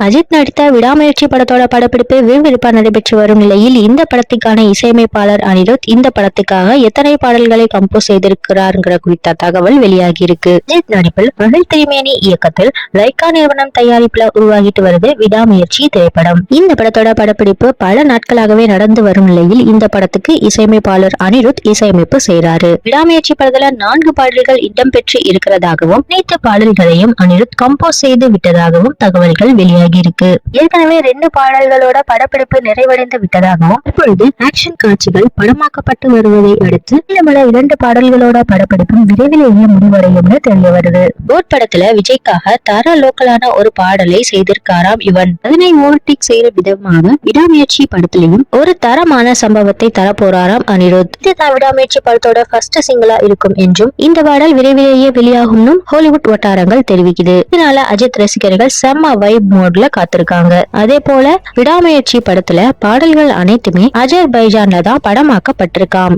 அஜித் நடித்த விடாமுயற்சி படத்தோட படப்பிடிப்பு விறுவிறுப்பா நடைபெற்று வரும் நிலையில் இந்த படத்துக்கான இசையமைப்பாளர் அனிருத் இந்த படத்துக்காக எத்தனை பாடல்களை கம்போஸ் செய்திருக்கிறார்ங்கிற குறித்த தகவல் வெளியாகி இருக்கு. அஜித் நடிப்பில் அனில் திரிமேனி இயக்கத்தில் லைகா நிறுவனம் தயாரிப்புல உருவாகிட்டு வருது விடாமுயற்சி திரைப்படம். இந்த படத்தோட படப்பிடிப்பு பல நாட்களாகவே நடந்து வரும் நிலையில் இந்த படத்துக்கு இசையமைப்பாளர் அனிருத் இசையமைப்பு செய்றாரு. விடாமுயற்சி படத்துல 4 பாடல்கள் இடம்பெற்று இருக்கிறதாகவும் அனைத்து பாடல்களையும் அனிருத் கம்போஸ் செய்து விட்டதாகவும் தகவல்கள் வெளியாகி இருக்கு. ஏற்கனவே 2 பாடல்களோட படப்பிடிப்பு நிறைவடைந்து விட்டதாகவும் இப்பொழுது ஆக்ஷன் காட்சிகள் படமாக்கப்பட்டு வருவதை அடுத்து மீதமுள்ள 2 பாடல்களோட படப்பிடிப்பும் விரைவிலேயே முடிவடையும்னு தெரிய வருது. கோட் படத்துல விஜய்க்காக தர லோக்கலான ஒரு பாடலை செய்திருக்காராம் இவன். அதனை ஓவர்டேக் செய்யற விதமாக விடாமுயற்சி படத்திலையும் ஒரு தரமான சம்பவத்தை தரப்போறாராம் அனிருத். இதுதான் விடாமுயற்சி படத்தோட ஃபர்ஸ்ட் சிங்கிளா இருக்கும் என்றும் இந்த பாடல் விரைவிலேயே வெளியாகும்னு ஹாலிவுட் வட்டாரங்கள் தெரிவிக்குது. இதனால அஜித் ரசிகர்கள் செம்ம வைப் மோட்ல காத்திருக்காங்க. அதே போல விடாமுயற்சி படத்துல பாடல்கள் அனைத்துமே அஜர்பைஜான்ல தான் படமாக்கப்பட்டிருக்காம்.